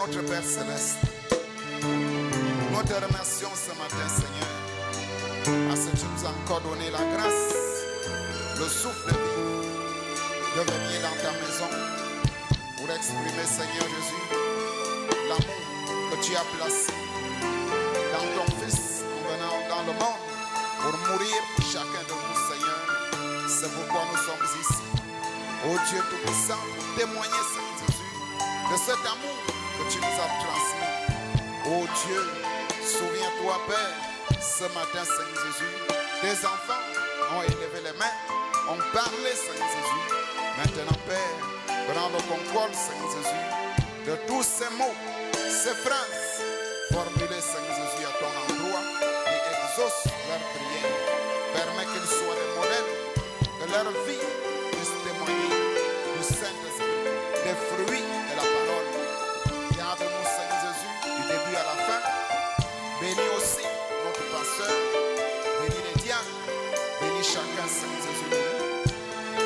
notre Père Céleste, nous te remercions ce matin, Seigneur, parce que tu nous as encore donné la grâce, le souffle de vie, de venir dans ta maison pour exprimer, Seigneur Jésus, l'amour que tu as placé dans ton Fils en venant dans le monde pour mourir pour chacun de nous, Seigneur. C'est pourquoi nous sommes ici. Ô Dieu Tout-Puissant, pour témoigner, Seigneur Jésus, de cet amour que tu nous as transmis. Ô Dieu, souviens-toi, Père, ce matin, Seigneur Jésus, tes enfants ont élevé les mains, ont parlé, Seigneur Jésus. Maintenant, Père, prends le contrôle, Seigneur Jésus, de tous ces mots, ces phrases formulées, Seigneur Jésus, à ton endroit et exauce leurs prières. Permets qu'ils soient des modèles, que leur vie puisse témoigner du Saint-Esprit, des fruits de la parole. Garde-nous, Seigneur Jésus, du début à la fin. Bénis aussi notre pasteur, bénis les diacres, bénis chacun, Seigneur Jésus.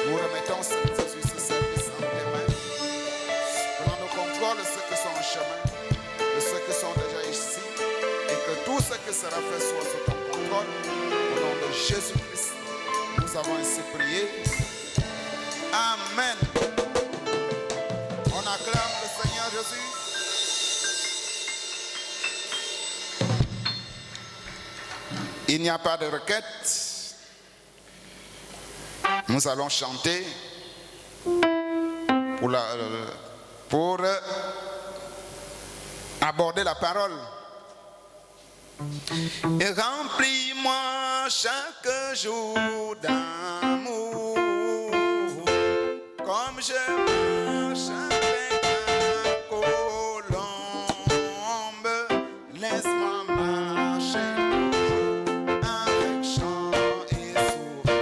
Nous remettons, Seigneur Jésus, ce service en tes mains. Prends le contrôle de ceux qui sont en chemin, de ceux qui sont déjà ici, et que tout ce qui sera fait soit sous ton contrôle. Au nom de Jésus-Christ, nous avons ainsi prié. Amen. On acclame le Seigneur Jésus. Il n'y a pas de requête. Nous allons chanter pour aborder la parole. Et remplis-moi chaque jour d'amour, comme je marche avec la colombe. Laisse-moi marcher avec chant et sourire.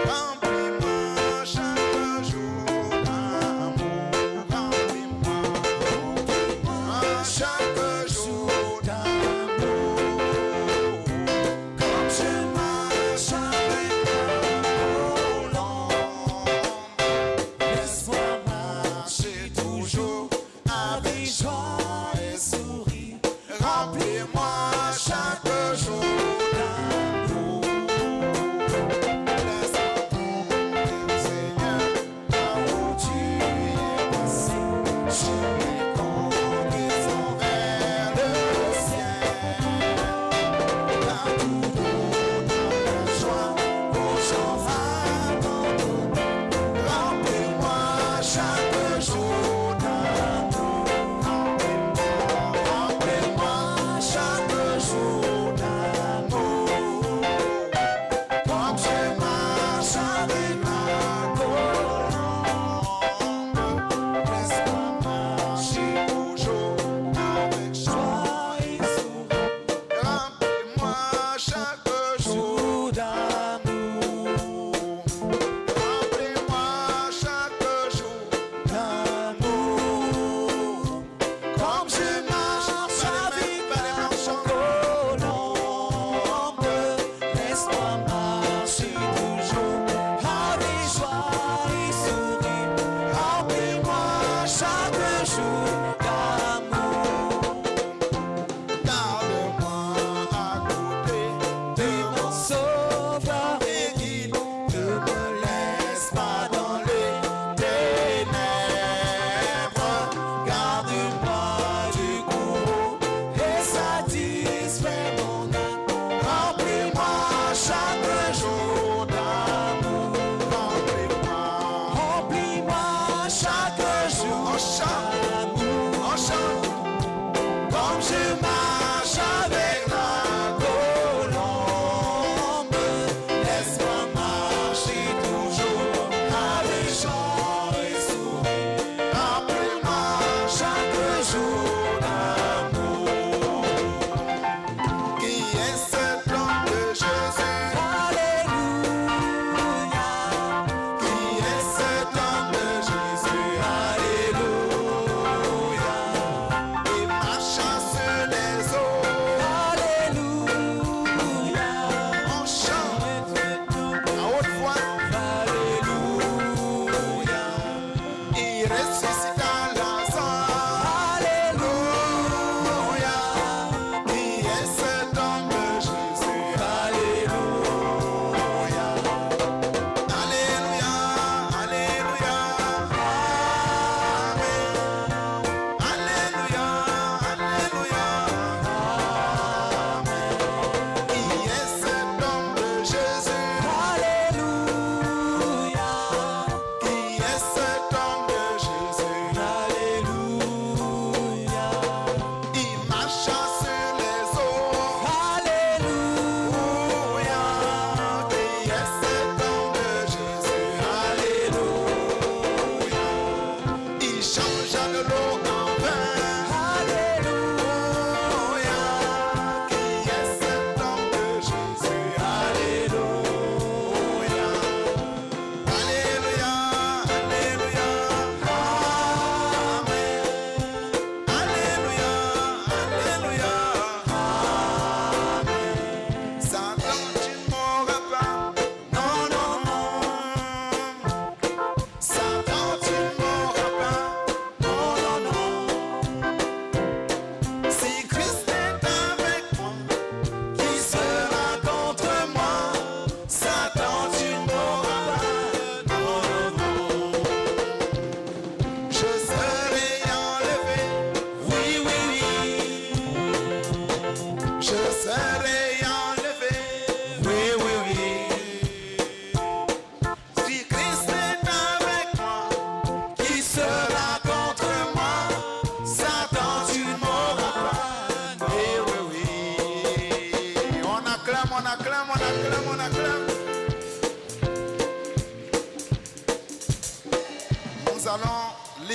Remplis-moi chaque jour d'amour. Remplis-moi chaque jour d'amour. Comme je marche avec la colombe. Laisse-moi marcher toujours avec joie et sourire. Remplis-moi chaque jour d'amour. Laisse-moi tomber, Seigneur, là où tu es passé. Je vais conduire vers le ciel. Là tout dans la joie, aux gens attendent. Remplis-moi chaque jour d'amour. Remplis-moi chaque jour d'amour. Comme je marche avec ma colombe. Laisse-moi marcher toujours avec joie et sourire. Remplis-moi chaque jour d'amour. Remplis-moi chaque jour d'amour. Comme je marche avec ma colombe. Laisse-moi marcher toujours avec joie et sourire. Remplis-moi chaque jour d'amour. Garde-moi à côté de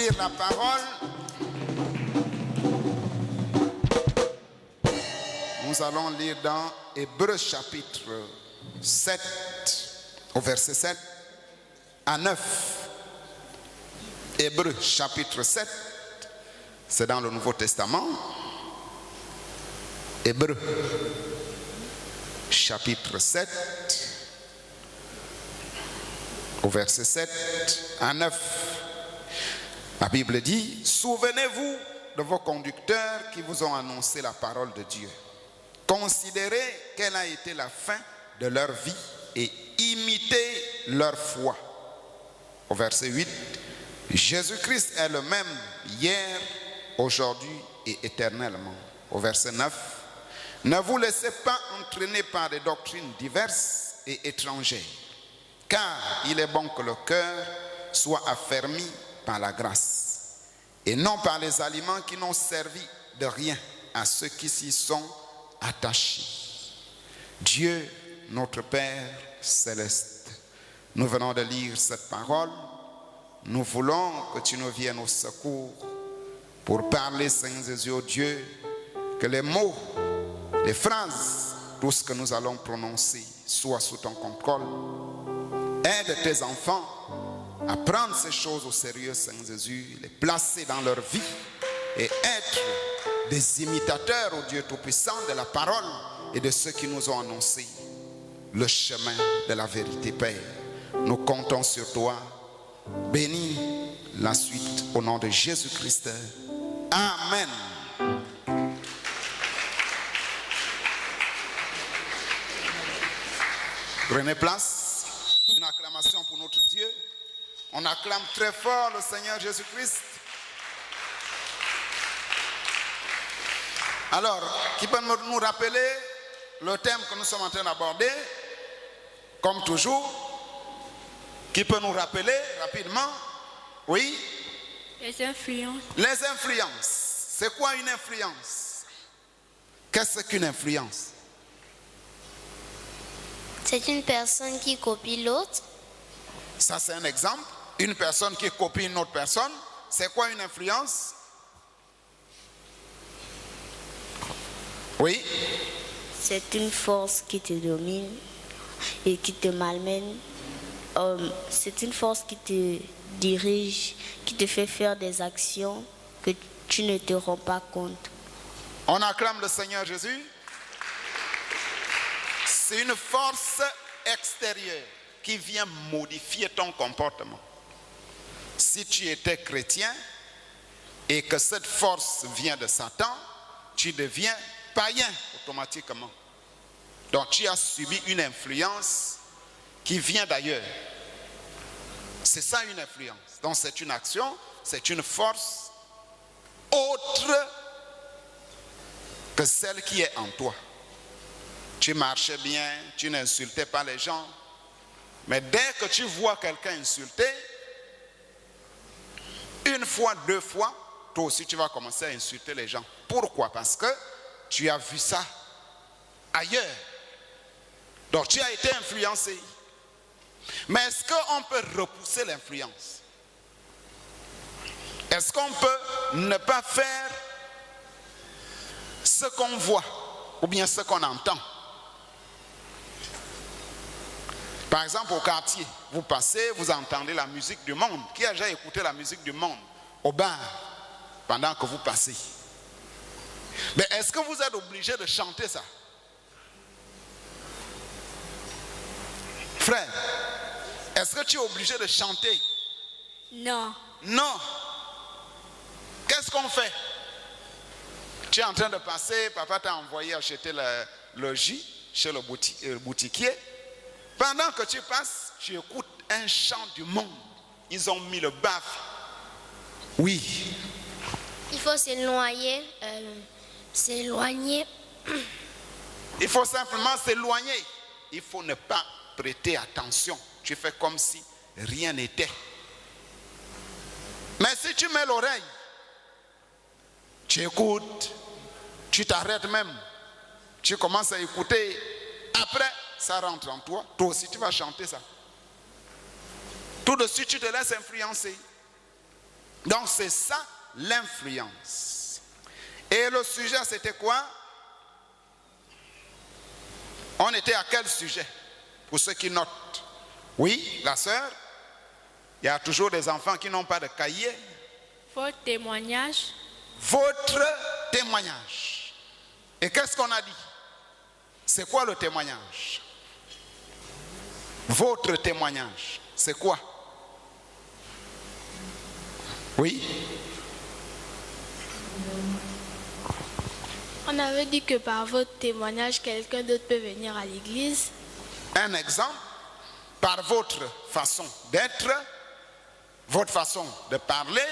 lire la parole. Nous allons lire dans Hébreux chapitre 7, au verset 7 à 9. Hébreux chapitre 7, c'est dans le Nouveau Testament. Hébreux chapitre 7, au verset 7 à 9. La Bible dit, souvenez-vous de vos conducteurs qui vous ont annoncé la parole de Dieu. Considérez quelle a été la fin de leur vie et imitez leur foi. Au verset 8, Jésus-Christ est le même hier, aujourd'hui et éternellement. Au verset 9, ne vous laissez pas entraîner par des doctrines diverses et étrangères, car il est bon que le cœur soit affermi par la grâce, et non par les aliments qui n'ont servi de rien à ceux qui s'y sont attachés. Dieu, notre Père céleste, nous venons de lire cette parole. Nous voulons que tu nous viennes au secours pour parler, Seigneur Jésus, oh Dieu, que les mots, les phrases, tout ce que nous allons prononcer soit sous ton contrôle. Aide tes enfants à prendre ces choses au sérieux, Seigneur Jésus, les placer dans leur vie et être des imitateurs, oh Dieu Tout-Puissant, de la parole et de ceux qui nous ont annoncé le chemin de la vérité, Père. Nous comptons sur toi. Bénis la suite au nom de Jésus-Christ. Amen. Prenez place. Une acclamation pour notre Dieu. On acclame très fort le Seigneur Jésus-Christ. Alors, qui peut nous rappeler le thème que nous sommes en train d'aborder? Comme toujours, qui peut nous rappeler rapidement? Oui? Les influences. Les influences. C'est quoi une influence? Qu'est-ce qu'une influence? C'est une personne qui copie l'autre. Ça, c'est un exemple. Une personne qui copie une autre personne. C'est quoi une influence? Oui? C'est une force qui te domine et qui te malmène. C'est une force qui te dirige, qui te fait faire des actions que tu ne te rends pas compte. On acclame le Seigneur Jésus. C'est une force extérieure qui vient modifier ton comportement. Si tu étais chrétien et que cette force vient de Satan, tu deviens païen automatiquement. Donc tu as subi une influence qui vient d'ailleurs. C'est ça une influence. Donc c'est une action, c'est une force autre que celle qui est en toi. Tu marchais bien, tu n'insultais pas les gens, mais dès que tu vois quelqu'un insulter, une fois, deux fois, toi aussi tu vas commencer à insulter les gens. Pourquoi? Parce que tu as vu ça ailleurs. Donc tu as été influencé. Mais est-ce qu'on peut repousser l'influence? Est-ce qu'on peut ne pas faire ce qu'on voit ou bien ce qu'on entend? Par exemple, au quartier, vous passez, vous entendez la musique du monde. Qui a déjà écouté la musique du monde au bar pendant que vous passez? Mais est-ce que vous êtes obligé de chanter ça? Frère, est-ce que tu es obligé de chanter? Non. Non. Qu'est-ce qu'on fait? Tu es en train de passer, papa t'a envoyé acheter le jus chez le boutiquier. Pendant que tu passes, tu écoutes un chant du monde. Ils ont mis le baffle. Oui. Il faut s'éloigner. Il faut simplement s'éloigner. Il faut ne pas prêter attention. Tu fais comme si rien n'était. Mais si tu mets l'oreille, tu écoutes, tu t'arrêtes même, tu commences à écouter, après ça rentre en toi, toi aussi tu vas chanter ça. Tout de suite tu te laisses influencer. Donc c'est ça l'influence. Et le sujet c'était quoi? On était à quel sujet? Pour ceux qui notent. Oui, la sœur, il y a toujours des enfants qui n'ont pas de cahier. Votre témoignage. Votre témoignage. Et qu'est-ce qu'on a dit? C'est quoi le témoignage? Votre témoignage, c'est quoi? Oui? On avait dit que par votre témoignage, quelqu'un d'autre peut venir à l'église. Un exemple, par votre façon d'être, votre façon de parler,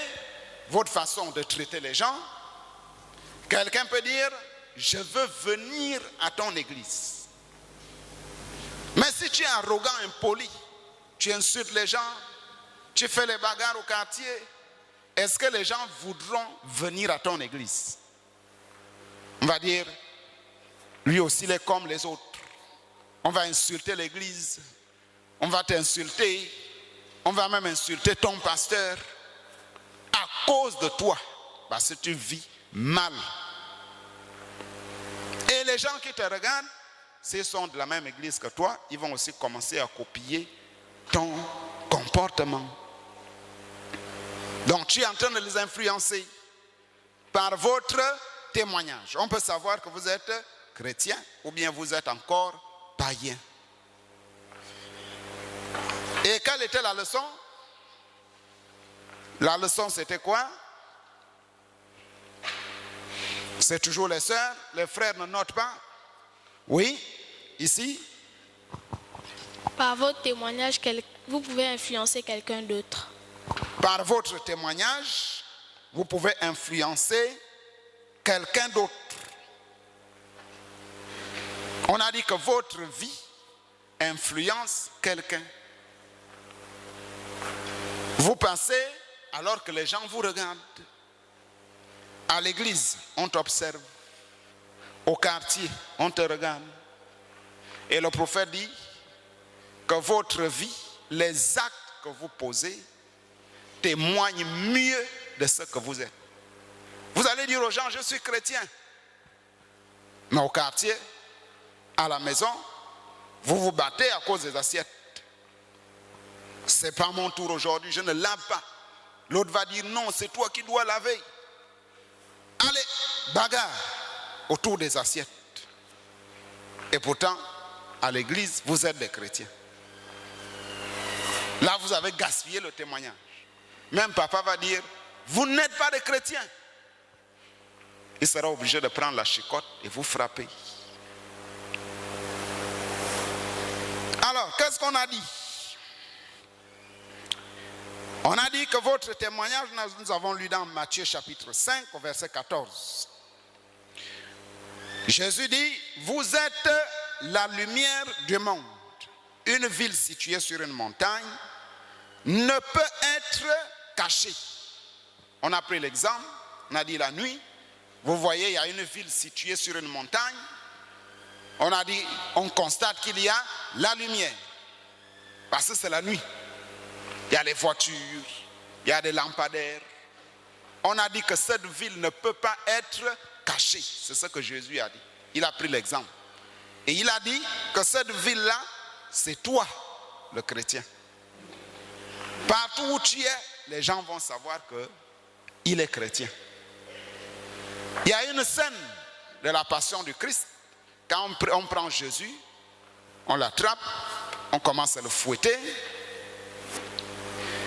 votre façon de traiter les gens, quelqu'un peut dire, je veux venir à ton église. Mais si tu es arrogant, impoli, tu insultes les gens, tu fais les bagarres au quartier, est-ce que les gens voudront venir à ton église? On va dire, lui aussi il est comme les autres. On va insulter l'église, on va t'insulter, on va même insulter ton pasteur à cause de toi, parce que tu vis mal. Et les gens qui te regardent, s'ils sont de la même église que toi, ils vont aussi commencer à copier ton comportement. Donc tu es en train de les influencer par votre témoignage. On peut savoir que vous êtes chrétien ou bien vous êtes encore païen. Et quelle était la leçon? La leçon c'était quoi? C'est toujours les sœurs, les frères ne notent pas. Oui, ici. Par votre témoignage, vous pouvez influencer quelqu'un d'autre. Par votre témoignage, vous pouvez influencer quelqu'un d'autre. On a dit que votre vie influence quelqu'un. Vous pensez alors que les gens vous regardent. À l'église, on t'observe. Au quartier, on te regarde. Et le prophète dit que votre vie, les actes que vous posez, témoignent mieux de ce que vous êtes. Vous allez dire aux gens, je suis chrétien. Mais au quartier, à la maison, vous vous battez à cause des assiettes. C'est pas mon tour aujourd'hui, je ne lave pas. L'autre va dire non, c'est toi qui dois laver. Allez, bagarre autour des assiettes. Et pourtant, à l'église, vous êtes des chrétiens. Là, vous avez gaspillé le témoignage. Même papa va dire, vous n'êtes pas des chrétiens. Il sera obligé de prendre la chicotte et vous frapper. Alors, qu'est-ce qu'on a dit? On a dit que votre témoignage, nous avons lu dans Matthieu chapitre 5, au verset 14. Jésus dit, vous êtes la lumière du monde. Une ville située sur une montagne ne peut être cachée. On a pris l'exemple, on a dit la nuit. Vous voyez, il y a une ville située sur une montagne. On a dit, on constate qu'il y a la lumière. Parce que c'est la nuit. Il y a les voitures, il y a des lampadaires. On a dit que cette ville ne peut pas être cachée. C'est ce que Jésus a dit. Il a pris l'exemple. Et il a dit que cette ville-là, c'est toi, le chrétien. Partout où tu es, les gens vont savoir qu'il est chrétien. Il y a une scène de la passion du Christ. Quand on prend Jésus, on l'attrape, on commence à le fouetter.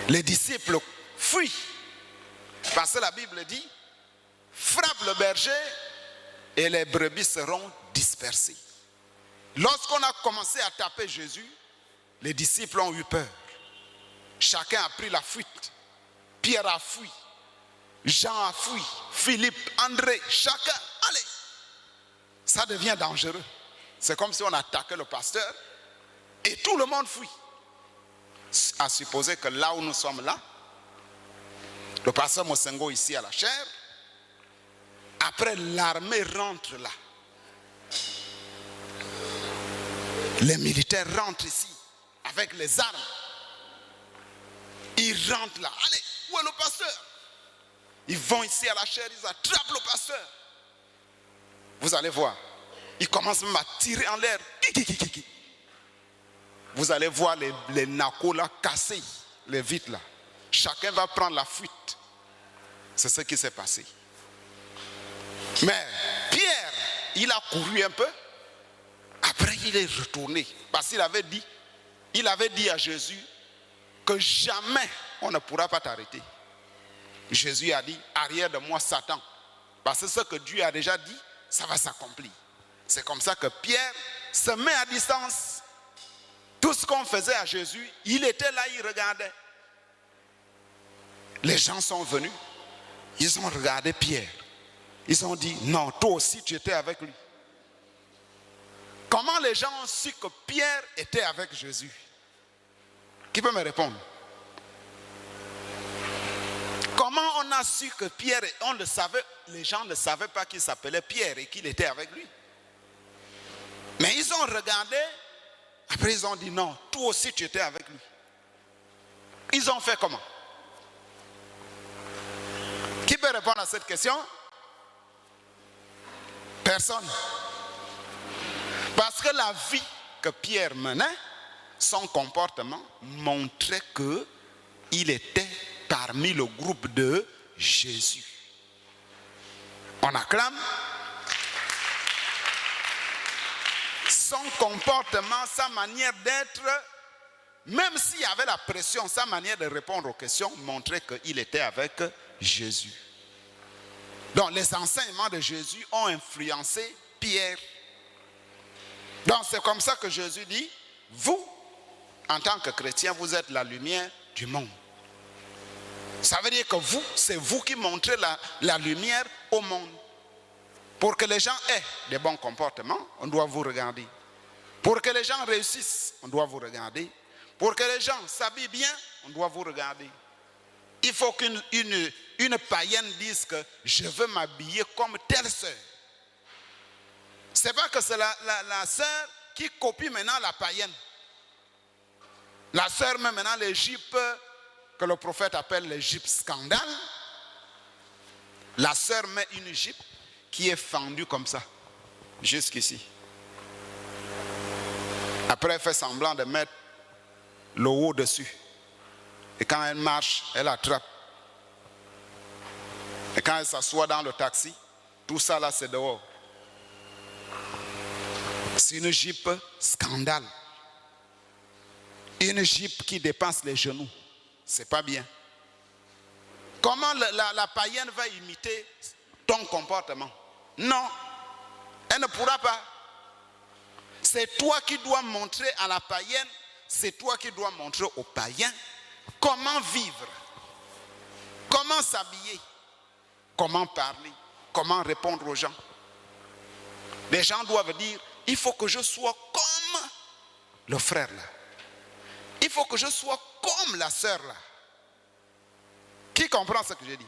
Les disciples fuient. Parce que la Bible dit, frappe le berger et les brebis seront dispersées. Lorsqu'on a commencé à taper Jésus, les disciples ont eu peur. Chacun a pris la fuite. Pierre a fui. Jean a fui. Philippe, André, chacun. Allez. Ça devient dangereux. C'est comme si on attaquait le pasteur et tout le monde fuit. À supposer que là où nous sommes là, le pasteur Mosengo ici à la chaire, après l'armée rentre là. Les militaires rentrent ici avec les armes. Ils rentrent là. Allez, où est le pasteur? Ils vont ici à la chaire, ils attrapent le pasteur. Vous allez voir. Ils commencent même à tirer en l'air. Vous allez voir les nacos là cassés, les vitres là. Chacun va prendre la fuite. C'est ce qui s'est passé. Mais Pierre, il a couru un peu. Après, il est retourné. Parce qu'il avait dit à Jésus que jamais on ne pourra pas t'arrêter. Jésus a dit, arrière de moi Satan. Parce que ce que Dieu a déjà dit, ça va s'accomplir. C'est comme ça que Pierre se met à distance. Tout ce qu'on faisait à Jésus, il était là, il regardait. Les gens sont venus. Ils ont regardé Pierre. Ils ont dit, non, toi aussi tu étais avec lui. Comment les gens ont su que Pierre était avec Jésus? Qui peut me répondre? Comment on a su que Pierre, on le savait, les gens ne savaient pas qu'il s'appelait Pierre et qu'il était avec lui. Mais ils ont regardé, après ils ont dit non, toi aussi tu étais avec lui. Ils ont fait comment? Qui peut répondre à cette question? Personne. Parce que la vie que Pierre menait, son comportement montrait qu'il était parmi le groupe de Jésus. On acclame. Son comportement, sa manière d'être, même s'il y avait la pression, sa manière de répondre aux questions montrait qu'il était avec Jésus. Donc les enseignements de Jésus ont influencé Pierre. Donc c'est comme ça que Jésus dit, vous, en tant que chrétien, vous êtes la lumière du monde. Ça veut dire que vous, c'est vous qui montrez la lumière au monde. Pour que les gens aient des bons comportements, on doit vous regarder. Pour que les gens réussissent, on doit vous regarder. Pour que les gens s'habillent bien, on doit vous regarder. Il faut qu'une païenne dise que je veux m'habiller comme telle sœur. Ce n'est pas que c'est la sœur qui copie maintenant la païenne. La sœur met maintenant les jupes que le prophète appelle les jupes scandales. La sœur met une jupe qui est fendue comme ça, jusqu'ici. Après, elle fait semblant de mettre le haut dessus. Et quand elle marche, elle attrape. Et quand elle s'assoit dans le taxi, tout ça là, c'est dehors. C'est une jupe scandale. Une jupe qui dépasse les genoux. C'est pas bien. Comment la païenne va imiter ton comportement? Non, elle ne pourra pas. C'est toi qui dois montrer à la païenne, c'est toi qui dois montrer aux païens comment vivre, comment s'habiller, comment parler, comment répondre aux gens. Les gens doivent dire, il faut que je sois comme le frère là. Il faut que je sois comme la sœur là. Qui comprend ce que j'ai dit?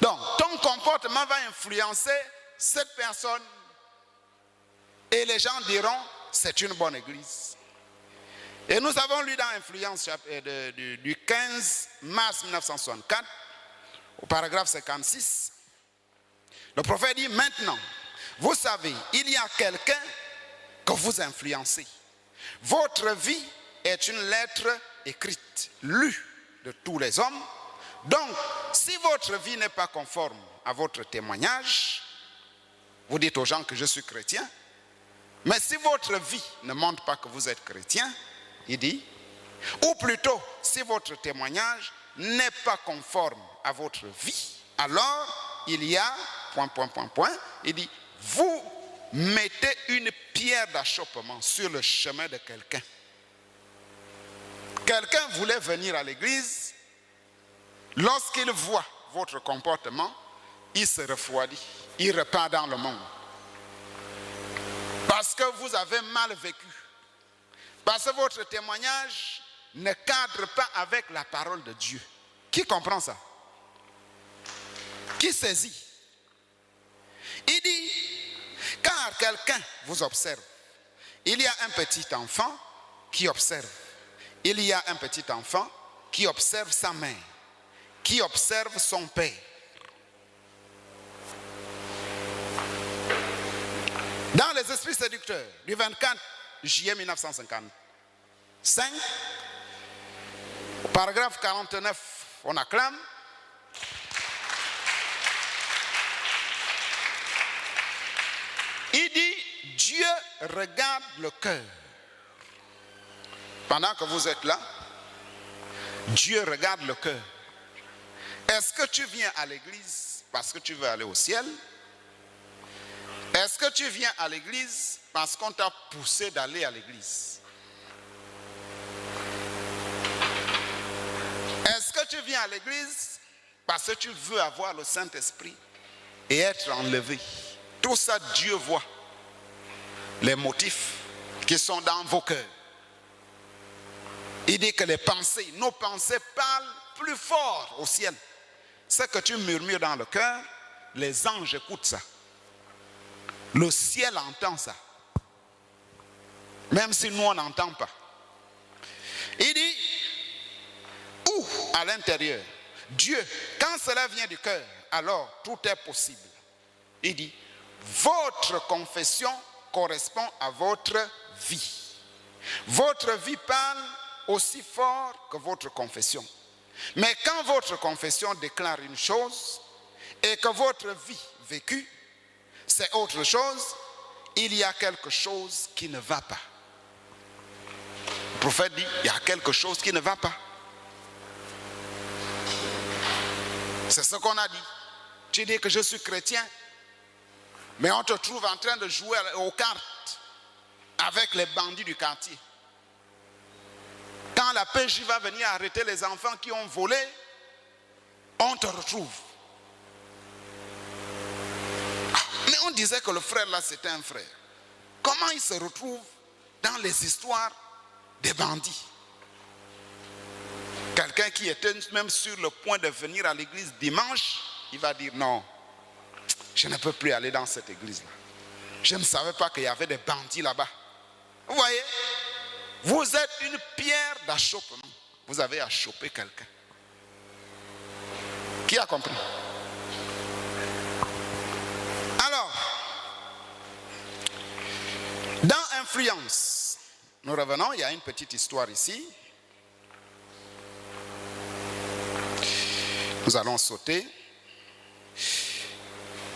Donc, ton comportement va influencer cette personne. Et les gens diront, c'est une bonne église. Et nous avons lu dans Influence du 15 mars 1964, au paragraphe 56, le prophète dit, maintenant, vous savez, il y a quelqu'un que vous influencez. Votre vie est une lettre écrite, lue de tous les hommes. Donc, si votre vie n'est pas conforme à votre témoignage, vous dites aux gens que je suis chrétien, mais si votre vie ne montre pas que vous êtes chrétien, il dit, ou plutôt, si votre témoignage n'est pas conforme à votre vie, alors il y a, ... il dit, vous mettez une pierre d'achoppement sur le chemin de quelqu'un. Quelqu'un voulait venir à l'église, lorsqu'il voit votre comportement, il se refroidit, il repart dans le monde. Parce que vous avez mal vécu. Parce que votre témoignage ne cadre pas avec la parole de Dieu. Qui comprend ça? Qui saisit? Il dit, car quelqu'un vous observe. Il y a un petit enfant qui observe. Il y a un petit enfant qui observe sa mère. qui observe son père. Dans les esprits séducteurs du 24 juillet 1955, paragraphe 49, on acclame. Il dit, Dieu regarde le cœur. Pendant que vous êtes là, Dieu regarde le cœur. Est-ce que tu viens à l'église parce que tu veux aller au ciel? Est-ce que tu viens à l'église parce qu'on t'a poussé d'aller à l'église? Est-ce que tu viens à l'église parce que tu veux avoir le Saint-Esprit et être enlevé? Tout ça, Dieu voit les motifs qui sont dans vos cœurs. Il dit que les pensées, nos pensées parlent plus fort au ciel. Ce que tu murmures dans le cœur, les anges écoutent ça. Le ciel entend ça. Même si nous on n'entend pas. Il dit, ou à l'intérieur, Dieu, quand cela vient du cœur, alors tout est possible. Il dit, votre confession correspond à votre vie. Votre vie parle aussi fort que votre confession. Mais quand votre confession déclare une chose et que votre vie vécue, c'est autre chose, il y a quelque chose qui ne va pas. Le prophète dit, il y a quelque chose qui ne va pas. C'est ce qu'on a dit. Tu dis que je suis chrétien, mais on te trouve en train de jouer aux cartes avec les bandits du quartier. Quand la PJ va venir arrêter les enfants qui ont volé, on te retrouve. Mais on disait que le frère là c'était un frère. Comment il se retrouve dans les histoires des bandits? Quelqu'un qui était même sur le point de venir à l'église dimanche, il va dire non, je ne peux plus aller dans cette église là. Je ne savais pas qu'il y avait des bandits là-bas. Vous voyez, vous êtes une pierre d'achoppement. Vous avez achoppé quelqu'un. Qui a compris? Alors, dans influence, nous revenons, il y a une petite histoire ici. Nous allons sauter.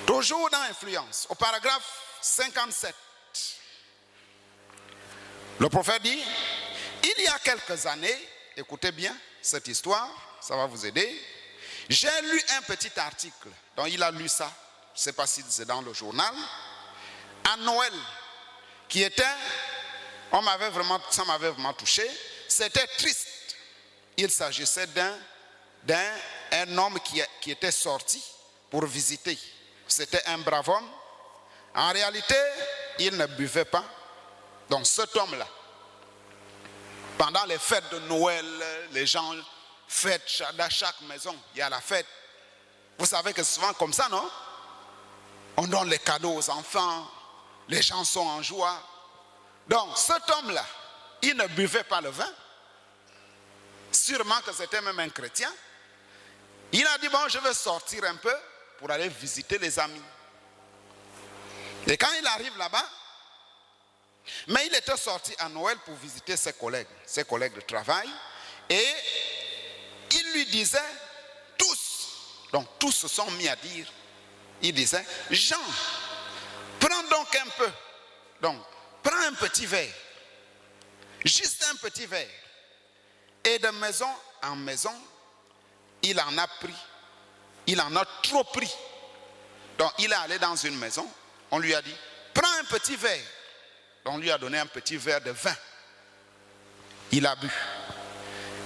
Toujours dans influence, au paragraphe 57. Le prophète dit, il y a quelques années, écoutez bien cette histoire, ça va vous aider. J'ai lu un petit article, donc il a lu ça, je ne sais pas si c'est dans le journal, à Noël, qui était, ça m'avait vraiment touché, c'était triste. Il s'agissait d'un homme qui était sorti pour visiter. C'était un brave homme. En réalité, il ne buvait pas. Donc cet homme-là, pendant les fêtes de Noël, les gens fêtent dans chaque maison, il y a la fête. Vous savez que c'est souvent comme ça, non? On donne les cadeaux aux enfants, les gens sont en joie. Donc cet homme-là, il ne buvait pas le vin. Sûrement que c'était même un chrétien. Il a dit, bon, je vais sortir un peu pour aller visiter les amis. Et quand il arrive là-bas, mais il était sorti à Noël pour visiter ses collègues de travail, et il lui disait, tous se sont mis à dire, il disait, Jean, prends donc un peu, donc prends un petit verre, juste un petit verre, et de maison en maison, il en a pris, il en a trop pris. Donc il est allé dans une maison, on lui a dit, prends un petit verre. On lui a donné un petit verre de vin. Il a bu.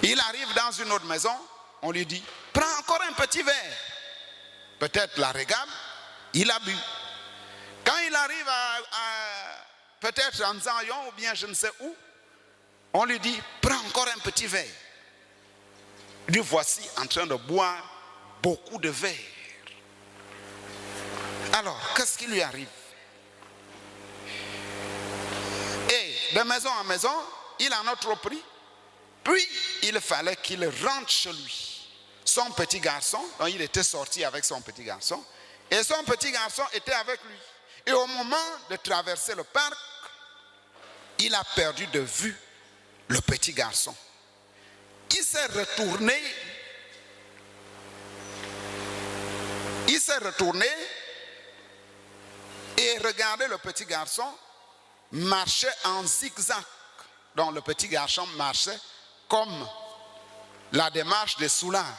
Il arrive dans une autre maison, on lui dit, prends encore un petit verre. Peut-être la régale, il a bu. Quand il arrive à peut-être en Zion ou bien je ne sais où, on lui dit, prends encore un petit verre. Lui voici en train de boire beaucoup de verre. Alors, qu'est-ce qui lui arrive? Et de maison en maison, il en a trop pris. Puis, il fallait qu'il rentre chez lui. son petit garçon, donc il était sorti avec son petit garçon, et son petit garçon était avec lui. Et au moment de traverser le parc, il a perdu de vue le petit garçon. Il s'est retourné. Et regardez, le petit garçon marchait en zigzag. Donc le petit garçon marchait comme la démarche des soulards.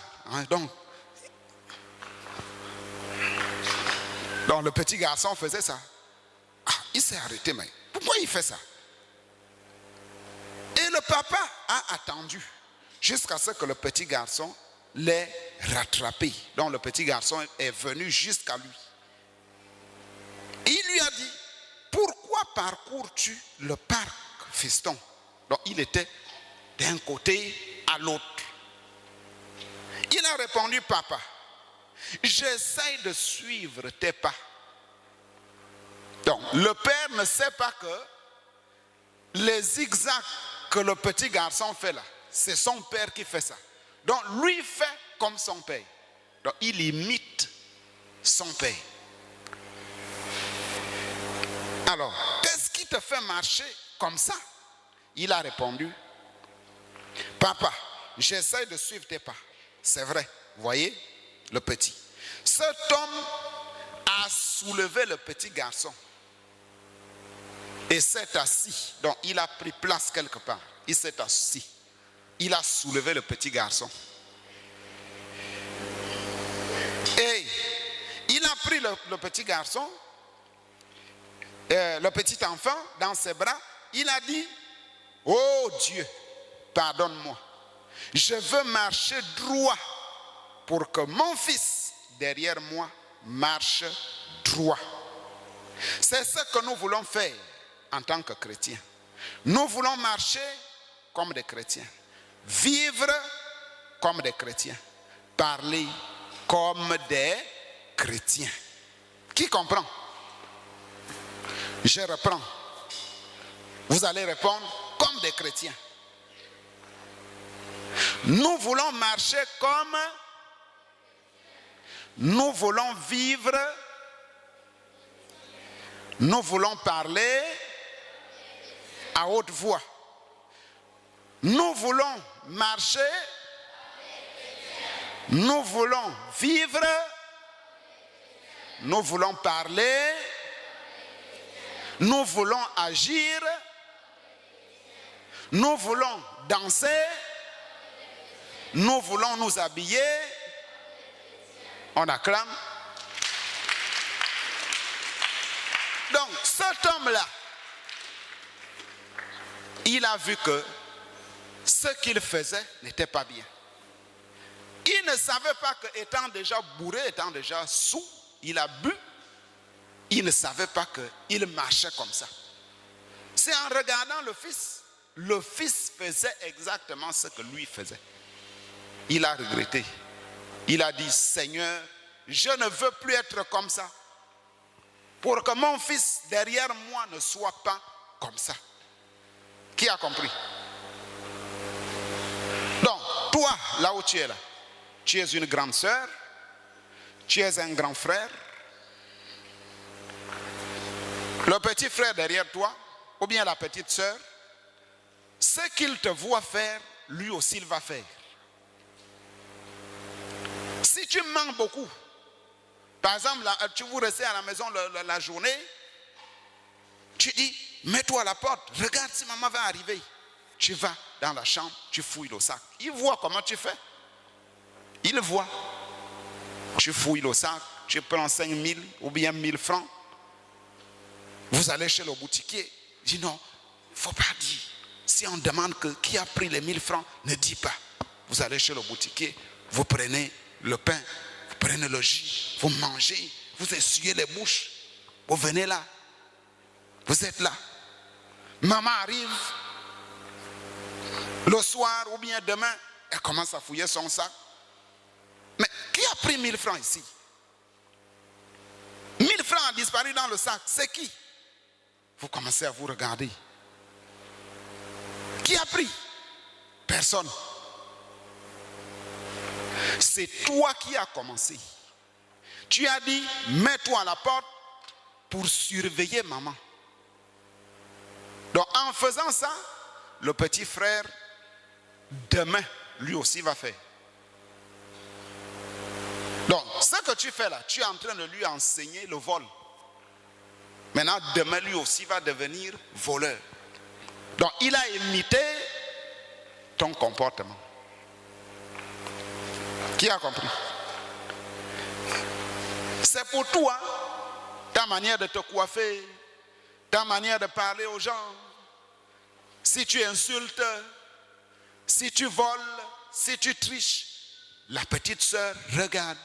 Donc le petit garçon faisait ça. Il s'est arrêté, mais pourquoi il fait ça? Et le papa a attendu jusqu'à ce que le petit garçon l'ait rattrapé. Donc le petit garçon est venu jusqu'à lui. Il lui a dit, pourquoi parcours-tu le parc, fiston? Donc il était d'un côté à l'autre. Il a répondu, papa, j'essaie de suivre tes pas. Donc le père ne sait pas que les zigzags que le petit garçon fait là, c'est son père qui fait ça. Donc lui fait comme son père. Donc il imite son père. Alors, qu'est-ce qui te fait marcher comme ça? Il a répondu, papa, j'essaie de suivre tes pas. C'est vrai, voyez, le petit. Cet homme a soulevé le petit garçon et s'est assis. Donc il a pris place quelque part. Il s'est assis. Il a soulevé le petit garçon. Et il a pris le petit garçon, le petit enfant dans ses bras. Il a dit, oh Dieu, pardonne-moi. Je veux marcher droit pour que mon fils derrière moi marche droit. C'est ce que nous voulons faire en tant que chrétiens. Nous voulons marcher comme des chrétiens, vivre comme des chrétiens, parler comme des chrétiens. Qui comprend? Je reprends. Vous allez répondre comme des chrétiens. Nous voulons marcher comme, nous voulons vivre, nous voulons parler à haute voix. Nous voulons marcher, nous voulons vivre, nous voulons parler, nous voulons agir, nous voulons danser, nous voulons nous habiller. On acclame. Donc cet homme-là, il a vu que ce qu'il faisait n'était pas bien. Il ne savait pas qu'étant déjà bourré, étant déjà saoul, il a bu. Il ne savait pas qu'il marchait comme ça. C'est en regardant le fils faisait exactement ce que lui faisait. Il a regretté. Il a dit, Seigneur, je ne veux plus être comme ça. Pour que mon fils derrière moi ne soit pas comme ça. Qui a compris? Donc, toi, là où tu es là, tu es une grande sœur, tu es un grand frère. Le petit frère derrière toi, ou bien la petite sœur, ce qu'il te voit faire, lui aussi il va faire. Si tu manques beaucoup, par exemple, tu vous restez à la maison la journée, tu dis, mets-toi à la porte, regarde si maman va arriver. Tu vas dans la chambre, tu fouilles le sac. Il voit comment tu fais. Il voit. Tu fouilles le sac, tu prends 5 000 ou bien 1 000 francs. Vous allez chez le boutiquier. Il dit non, il ne faut pas dire. Si on demande qui a pris les 1 000 francs, ne dis pas. Vous allez chez le boutiquier, vous prenez le pain, vous prenez le jus, vous mangez, vous essuyez les bouches. Vous venez là. Vous êtes là. Maman arrive le soir ou bien demain, elle commence à fouiller son sac. Mais qui a pris 1 000 francs ici? 1 000 francs a disparu dans le sac. C'est qui? Vous commencez à vous regarder. Qui a pris? Personne. C'est toi qui as commencé. Tu as dit, mets-toi à la porte pour surveiller maman. Donc en faisant ça, le petit frère, demain, lui aussi va faire. Donc ce que tu fais là, tu es en train de lui enseigner le vol. Maintenant, demain, lui aussi va devenir voleur. Donc il a imité ton comportement. Qui a compris? C'est pour toi, ta manière de te coiffer, ta manière de parler aux gens. Si tu insultes, si tu voles, si tu triches, la petite sœur regarde.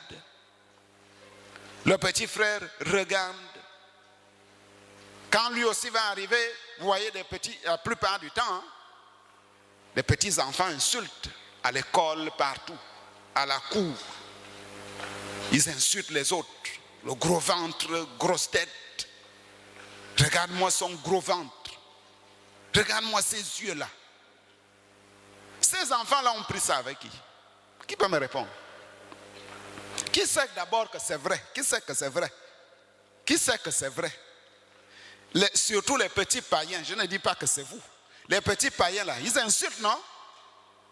Le petit frère regarde. Quand lui aussi va arriver, vous voyez la plupart du temps, les petits enfants insultent à l'école, partout, à la cour. Ils insultent les autres. Le gros ventre, grosse tête. Regarde-moi son gros ventre. Regarde-moi ses yeux-là. Ces enfants-là ont pris ça avec qui? Qui peut me répondre? Qui sait d'abord que c'est vrai? Qui sait que c'est vrai? Qui sait que c'est vrai? Surtout les petits païens, je ne dis pas que c'est vous. Les petits païens là, ils insultent, non?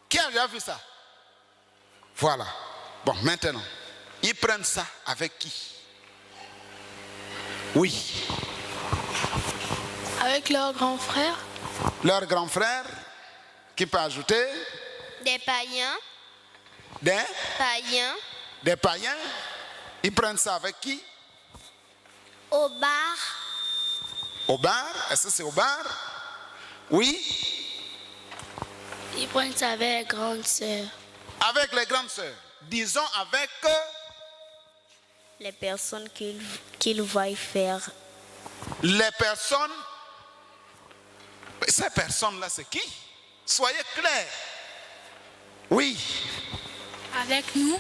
Qui a déjà vu ça? Voilà. Bon, maintenant, ils prennent ça avec qui? Oui. Avec leur grand frère. Leur grand frère, qui peut ajouter? Des païens. Des Païens. Des païens. Ils prennent ça avec qui? Au bar. Au bar? Est-ce que c'est au bar? Oui. Ils prennent ça avec les grandes sœurs. Avec les grandes sœurs. Disons avec Les personnes qu'ils voient faire. les personnes. Ces personnes-là, c'est qui? Soyez clairs. Oui. Avec nous.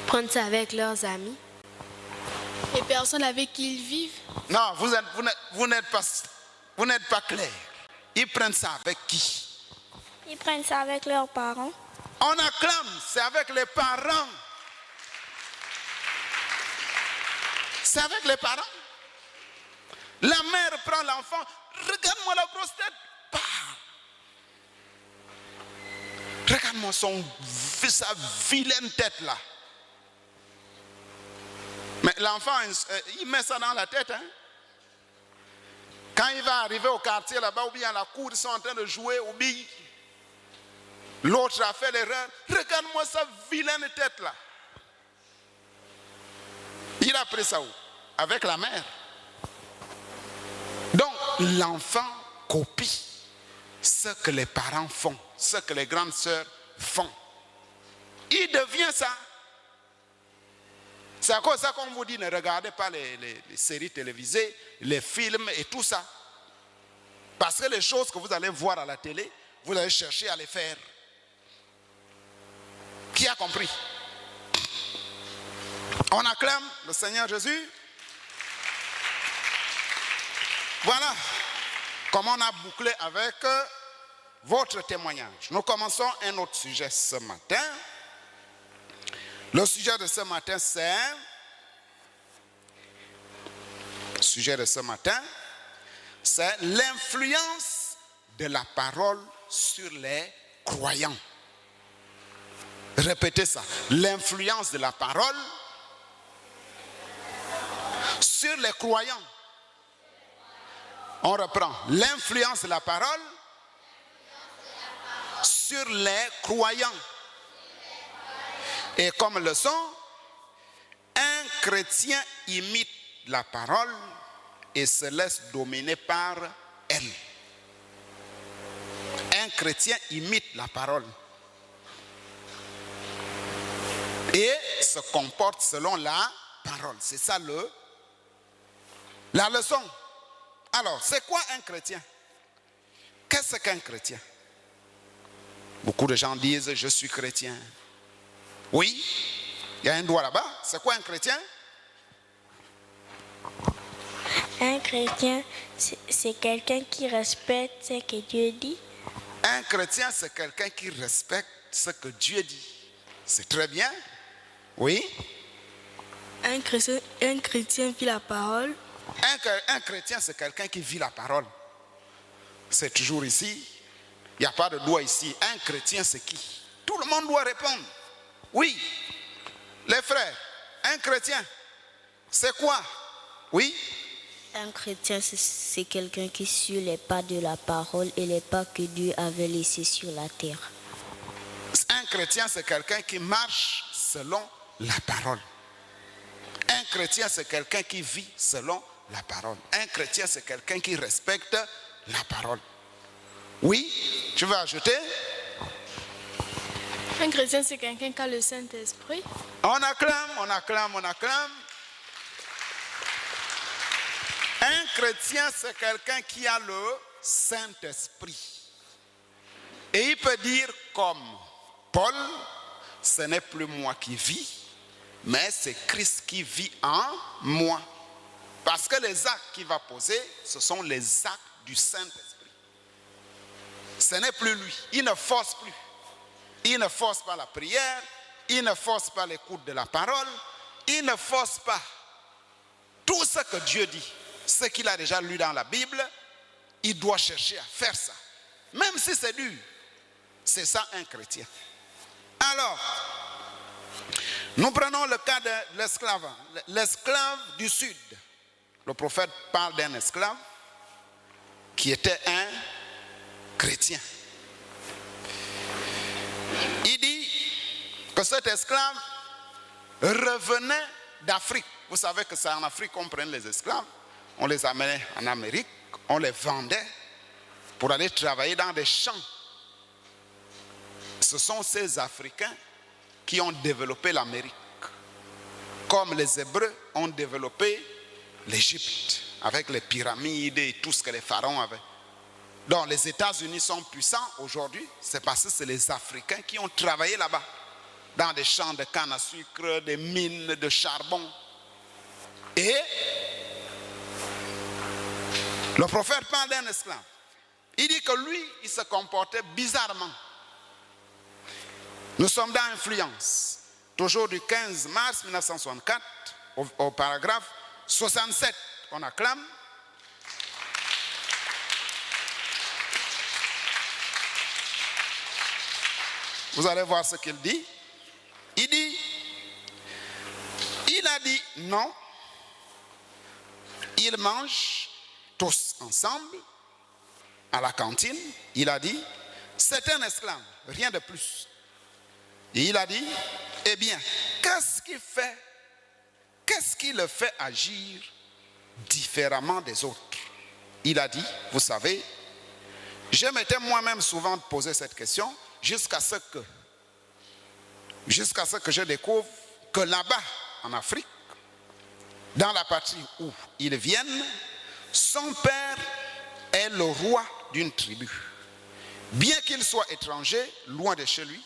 Prendre ça avec leurs amis. Les personnes avec qui ils vivent. Non, vous n'êtes pas clair. Ils prennent ça avec qui? Ils prennent ça avec leurs parents. On acclame, c'est avec les parents. C'est avec les parents. La mère prend l'enfant. Regarde-moi la grosse tête. Bah. Regarde-moi sa vilaine tête là. Mais l'enfant, il met ça dans la tête. Hein? Quand il va arriver au quartier là-bas, ou bien à la cour, ils sont en train de jouer aux billes. L'autre a fait l'erreur. Regarde-moi sa vilaine tête là. Il a pris ça où? Avec la mère. Donc, l'enfant copie ce que les parents font, ce que les grandes sœurs font. Il devient ça. C'est à cause de ça qu'on vous dit, ne regardez pas les séries télévisées, les films et tout ça. Parce que les choses que vous allez voir à la télé, vous allez chercher à les faire. Qui a compris? On acclame le Seigneur Jésus. Voilà comment on a bouclé avec votre témoignage. Nous commençons un autre sujet ce matin. Le sujet de ce matin, c'est l'influence de la parole sur les croyants. Répétez ça. L'influence de la parole sur les croyants. On reprend. L'influence de la parole sur les croyants. Et comme leçon, un chrétien imite la parole et se laisse dominer par elle. Un chrétien imite la parole et se comporte selon la parole. C'est ça la leçon. Alors, c'est quoi un chrétien? Qu'est-ce qu'un chrétien? Beaucoup de gens disent, je suis chrétien. Oui, il y a un doigt là-bas. C'est quoi un chrétien? Un chrétien, c'est quelqu'un qui respecte ce que Dieu dit. Un chrétien, c'est quelqu'un qui respecte ce que Dieu dit. C'est très bien. Oui. Un chrétien vit la parole. Un chrétien, c'est quelqu'un qui vit la parole. C'est toujours ici. Il n'y a pas de doigt ici. Un chrétien, c'est qui? Tout le monde doit répondre. Oui. Les frères, un chrétien, c'est quoi? Oui. Un chrétien, c'est quelqu'un qui suit les pas de la parole et les pas que Dieu avait laissés sur la terre. Un chrétien, c'est quelqu'un qui marche selon la parole. Un chrétien, c'est quelqu'un qui vit selon la parole. Un chrétien, c'est quelqu'un qui respecte la parole. Oui, tu veux ajouter? Un chrétien, c'est quelqu'un qui a le Saint-Esprit. On acclame, on acclame, on acclame. Un chrétien, c'est quelqu'un qui a le Saint-Esprit. Et il peut dire comme Paul, ce n'est plus moi qui vis, mais c'est Christ qui vit en moi. Parce que les actes qu'il va poser, ce sont les actes du Saint-Esprit. Ce n'est plus lui. Il ne force plus. Il ne force pas la prière. Il ne force pas l'écoute de la parole. Il ne force pas tout ce que Dieu dit. Ce qu'il a déjà lu dans la Bible, il doit chercher à faire ça. Même si c'est dur. C'est ça un chrétien. Alors, nous prenons le cas de l'esclave. L'esclave du Sud. Le prophète parle d'un esclave qui était un chrétien. Il dit que cet esclave revenait d'Afrique. Vous savez que c'est en Afrique qu'on prend les esclaves. On les amenait en Amérique, on les vendait pour aller travailler dans des champs. Ce sont ces Africains qui ont développé l'Amérique, comme les Hébreux ont développé l'Égypte, avec les pyramides et tout ce que les pharaons avaient. Donc les États-Unis sont puissants aujourd'hui, c'est parce que c'est les Africains qui ont travaillé là-bas, dans des champs de canne à sucre, des mines de charbon. Et le prophète parle d'un esclave. Il dit que lui, il se comportait bizarrement. Nous sommes dans Influence, toujours du 15 mars 1964, au paragraphe 67. On acclame. Vous allez voir ce qu'il dit. Il dit, il a dit non. Ils mangent tous ensemble à la cantine. Il a dit, c'est un esclave, rien de plus. Et il a dit, eh bien, qu'est-ce qui le fait agir différemment des autres? Il a dit, vous savez, je m'étais moi-même souvent posé cette question jusqu'à ce que je découvre que là-bas, en Afrique, dans la patrie où ils viennent, son père est le roi d'une tribu. Bien qu'il soit étranger, loin de chez lui,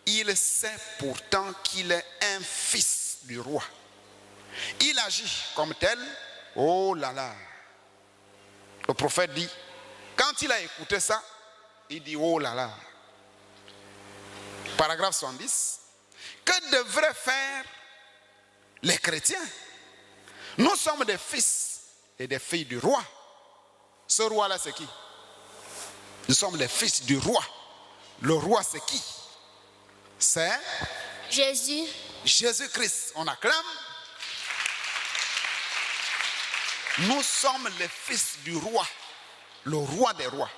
il sait pourtant qu'il est un fils du roi. Il agit comme tel. Oh là là. Le prophète dit, quand il a écouté ça, il dit, oh là là. Paragraphe 70. Que devraient faire les chrétiens? Nous sommes des fils et des filles du roi. Ce roi-là, c'est qui? Nous sommes les fils du roi. Le roi, c'est qui? C'est Jésus. Jésus-Christ. On acclame. Nous sommes les fils du roi, le roi des rois.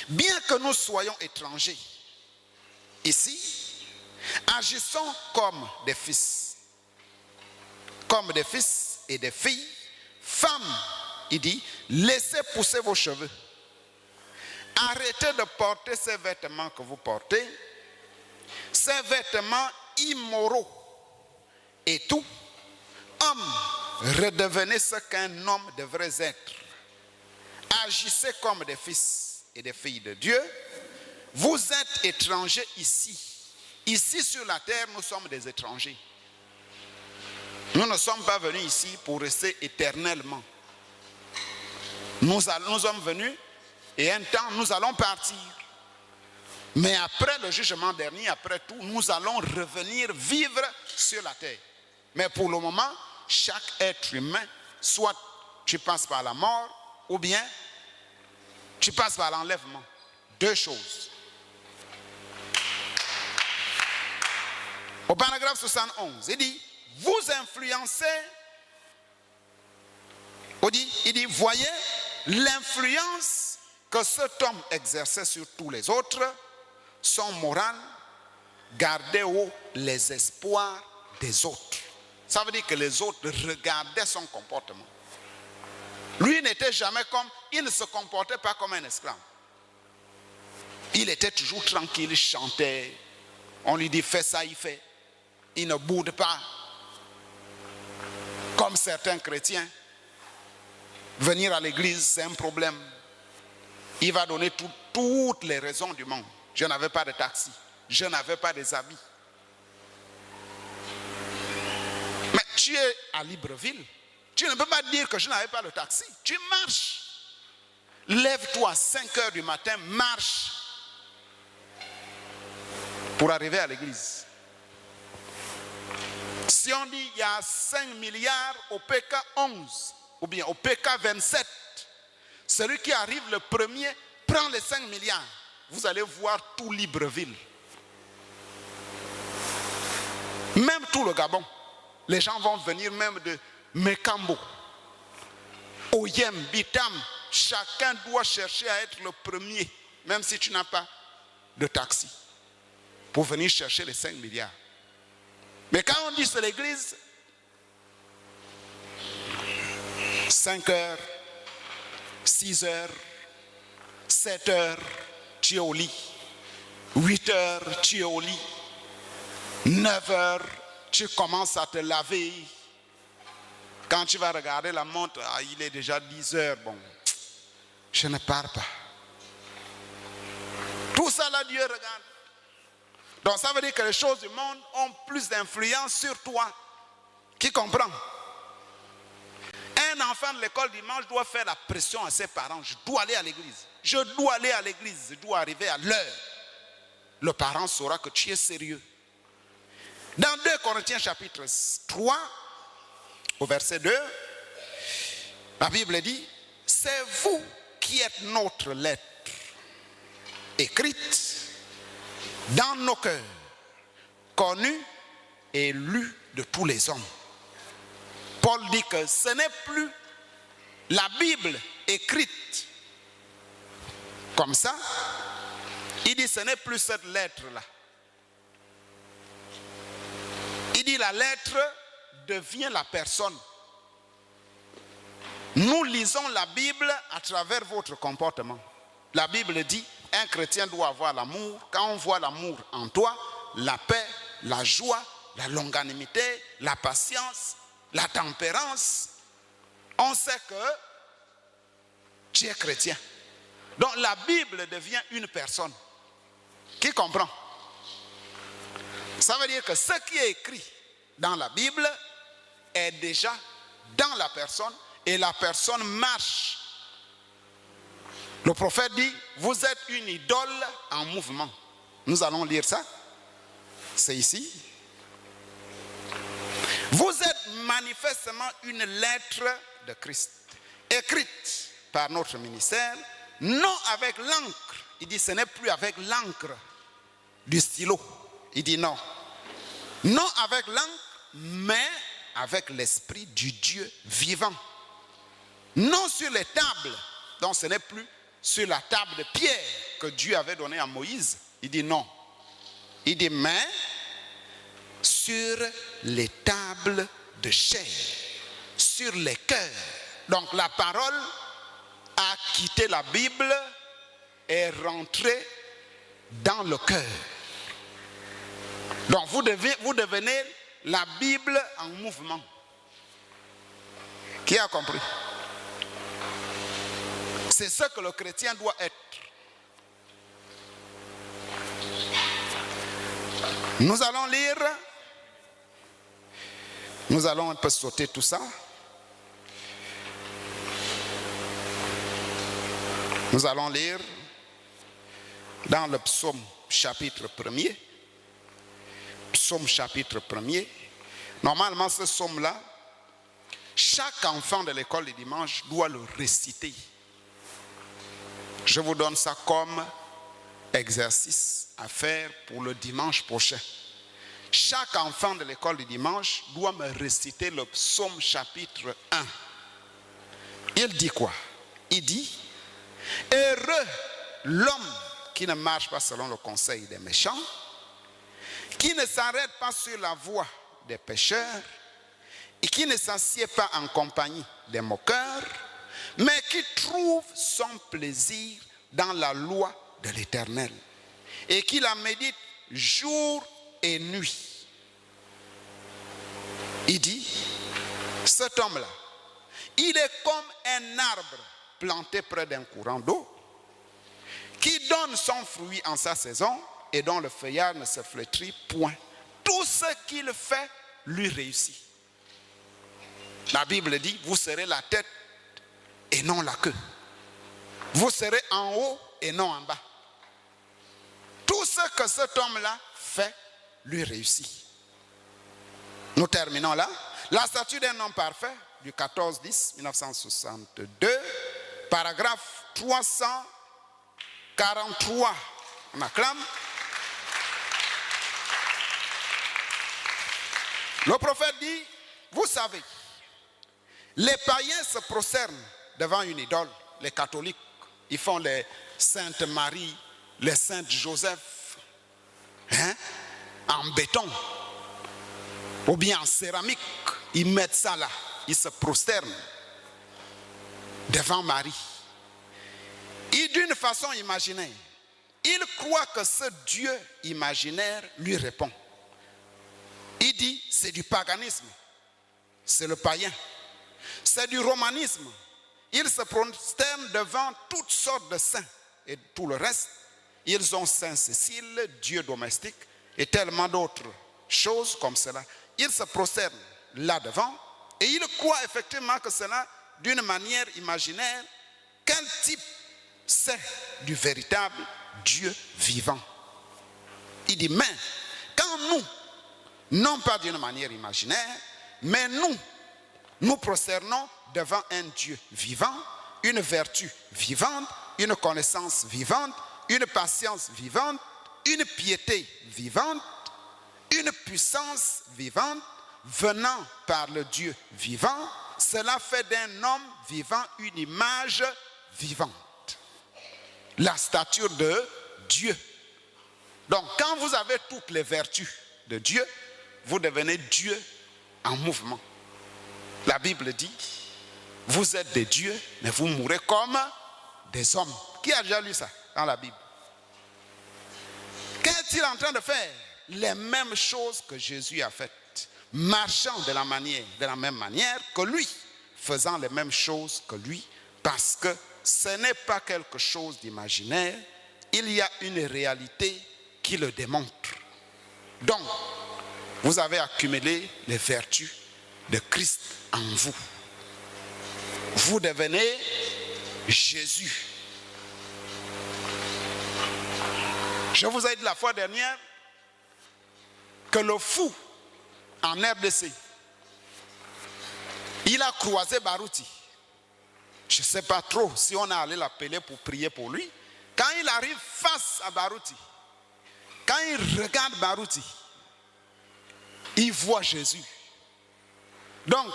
Bien que nous soyons étrangers, ici, agissons comme des fils et des filles. Femmes, il dit, laissez pousser vos cheveux. Arrêtez de porter ces vêtements que vous portez, ces vêtements immoraux. Et tout, hommes, redevenez ce qu'un homme devrait être. Agissez comme des fils et des filles de Dieu. Vous êtes étrangers ici. Ici sur la terre, nous sommes des étrangers. Nous ne sommes pas venus ici pour rester éternellement. Nous sommes venus et un temps nous allons partir. Mais après le jugement dernier, après tout, nous allons revenir vivre sur la terre. Mais pour le moment, chaque être humain, soit tu passes par la mort, ou bien tu passes par l'enlèvement. Deux choses. Au paragraphe 71, il dit, vous influencez, il dit, voyez l'influence que cet homme exerçait sur tous les autres, son moral gardait haut les espoirs des autres. Ça veut dire que les autres regardaient son comportement. Lui n'était jamais comme, il ne se comportait pas comme un esclave. Il était toujours tranquille, il chantait. On lui dit fais ça, il fait. Il ne boude pas. Comme certains chrétiens. Venir à l'église, c'est un problème. Il va donner toutes les raisons du monde. Je n'avais pas de taxi. Je n'avais pas des habits. Mais tu es à Libreville. Tu ne peux pas dire que je n'avais pas de taxi. Tu marches. Lève-toi à 5 heures du matin, marche pour arriver à l'église. Si on dit il y a 5 milliards au PK 11 ou bien au PK 27, celui qui arrive le premier prend les 5 milliards. Vous allez voir tout Libreville. Même tout le Gabon. Les gens vont venir même de Mekambo, Oyem, Bitam. Chacun doit chercher à être le premier, même si tu n'as pas de taxi, pour venir chercher les 5 milliards. Mais quand on dit c'est l'église, 5 heures, 6 heures, 7 heures, tu es au lit. 8 heures, tu es au lit. 9 heures, tu commences à te laver. Quand tu vas regarder la montre, il est déjà 10 heures. Bon, je ne pars pas. Tout ça là, Dieu regarde. Donc ça veut dire que les choses du monde ont plus d'influence sur toi. Qui comprend? Un enfant de l'école dimanche doit faire la pression à ses parents. Je dois aller à l'église. Je dois aller à l'église. Je dois arriver à l'heure. Le parent saura que tu es sérieux. Dans 2 Corinthiens chapitre 3, au verset 2, la Bible dit, c'est vous qui êtes notre lettre, écrite dans nos cœurs, connue et lue de tous les hommes. Paul dit que ce n'est plus la Bible écrite comme ça. Il dit ce n'est plus cette lettre-là. Il dit la lettre devient la personne. Nous lisons la Bible à travers votre comportement. La Bible dit, un chrétien doit avoir l'amour. Quand on voit l'amour en toi, la paix, la joie, la longanimité, la patience, la tempérance, on sait que tu es chrétien. Donc la Bible devient une personne. Qui comprend? Ça veut dire que ce qui est écrit dans la Bible est déjà dans la personne et la personne marche. Le prophète dit, vous êtes une idole en mouvement. Nous allons lire ça. C'est ici. Vous êtes manifestement une lettre de Christ, écrite par notre ministère, non avec l'encre. Il dit, ce n'est plus avec l'encre du stylo. Il dit non. Non avec l'encre, mais avec l'esprit du Dieu vivant. Non sur les tables. Donc ce n'est plus sur la table de pierre que Dieu avait donnée à Moïse. Il dit non. Il dit mais sur les tables de chair, sur les cœurs. Donc la parole a quitté la Bible et est rentrée dans le cœur. Donc vous devenez la Bible en mouvement. Qui a compris? C'est ce que le chrétien doit être. Nous allons lire. Nous allons un peu sauter tout ça. Nous allons lire dans le psaume chapitre 1er. Psaume chapitre 1er. Normalement, ce psaume-là, chaque enfant de l'école du dimanche doit le réciter. Je vous donne ça comme exercice à faire pour le dimanche prochain. Chaque enfant de l'école du dimanche doit me réciter le psaume chapitre 1. Il dit quoi? Il dit, heureux l'homme qui ne marche pas selon le conseil des méchants, qui ne s'arrête pas sur la voie des pécheurs, et qui ne s'assied pas en compagnie des moqueurs, mais qui trouve son plaisir dans la loi de l'Éternel, et qui la médite jour et nuit. Il dit, cet homme-là, il est comme un arbre planté près d'un courant d'eau, qui donne son fruit en sa saison et dont le feuillage ne se flétrit point. Tout ce qu'il fait lui réussit. La Bible dit, vous serez la tête et non la queue. Vous serez en haut et non en bas. Tout ce que cet homme-là fait lui réussit. Nous terminons là. La statue d'un homme parfait, du 14-10-1962, paragraphe 343. On acclame. Le prophète dit, vous savez, les païens se prosternent devant une idole. Les catholiques, ils font les Sainte Marie, les Sainte Joseph, en béton, ou bien en céramique. Ils mettent ça là, ils se prosternent devant Marie. Et d'une façon imaginaire, il croit que ce Dieu imaginaire lui répond. Il dit, c'est du paganisme, c'est le païen, c'est du romanisme. Ils se prosternent devant toutes sortes de saints et tout le reste. Ils ont Saint Cécile, Dieu domestique et tellement d'autres choses comme cela. Ils se prosternent là-devant et ils croient effectivement que cela, d'une manière imaginaire, quel type c'est du véritable Dieu vivant. Il dit, mais quand nous, non pas d'une manière imaginaire, mais nous prosternons devant un Dieu vivant, une vertu vivante, une connaissance vivante, une patience vivante, une piété vivante, une puissance vivante, venant par le Dieu vivant, cela fait d'un homme vivant une image vivante. La stature de Dieu. Donc, quand vous avez toutes les vertus de Dieu, vous devenez Dieu en mouvement. La Bible dit, vous êtes des dieux, mais vous mourrez comme des hommes. Qui a déjà lu ça dans la Bible? Qu'est-il en train de faire? Les mêmes choses que Jésus a faites, marchant de la même manière que lui, faisant les mêmes choses que lui, parce que ce n'est pas quelque chose d'imaginaire, il y a une réalité qui le démontre. Donc, vous avez accumulé les vertus de Christ en vous. Vous devenez Jésus. Je vous ai dit la fois dernière que le fou en RDC, il a croisé Barouti. Je ne sais pas trop si on a allé l'appeler pour prier pour lui. Quand il arrive face à Barouti, quand il regarde Barouti, il voit Jésus. Donc,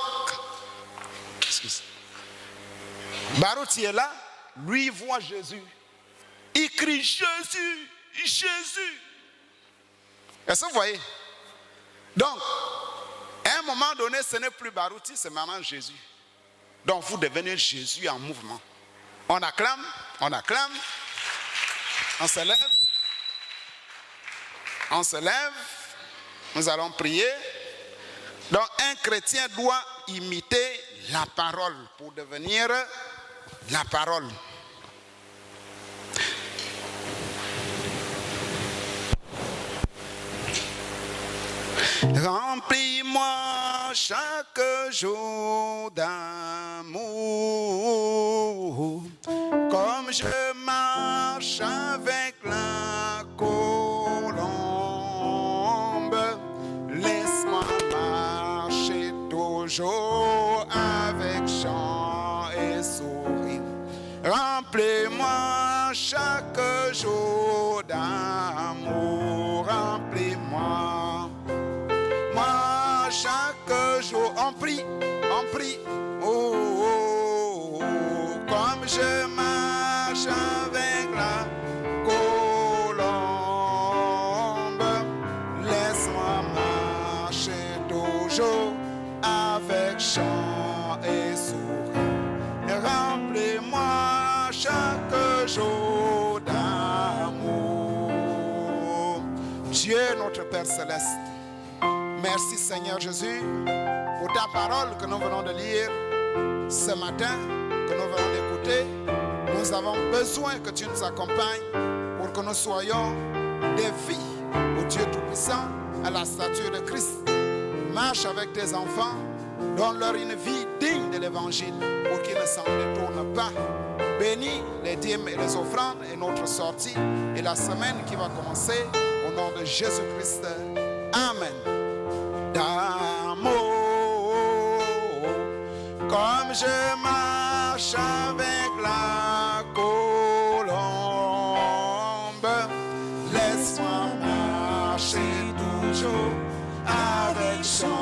Barouti est là, lui il voit Jésus. Il crie Jésus, Jésus. Est-ce que vous voyez? Donc, à un moment donné, ce n'est plus Barouti, c'est maintenant Jésus. Donc, vous devenez Jésus en mouvement. On acclame, on se lève, nous allons prier. Donc, un chrétien doit imiter la parole pour devenir la parole. Remplis-moi chaque jour d'amour, comme je marche avec la côte. chaque jour d'amour, remplis-moi. Moi, chaque jour, on prie, oh, oh, oh, comme je marche avec la colombe, laisse-moi marcher toujours avec chant et sourire. Remplis-moi chaque jour d'amour. Dieu notre Père Céleste, merci Seigneur Jésus pour ta parole que nous venons de lire ce matin, que nous venons d'écouter. Nous avons besoin que tu nous accompagnes pour que nous soyons des vies au Dieu Tout-Puissant à la stature de Christ. Marche avec tes enfants, donne-leur une vie digne de l'Évangile pour qu'ils ne s'en détournent pas. Bénis les dîmes et les offrandes et notre sortie et la semaine qui va commencer au nom de Jésus-Christ. Amen. D'amour, comme je marche avec la colombe, laisse-moi marcher toujours avec son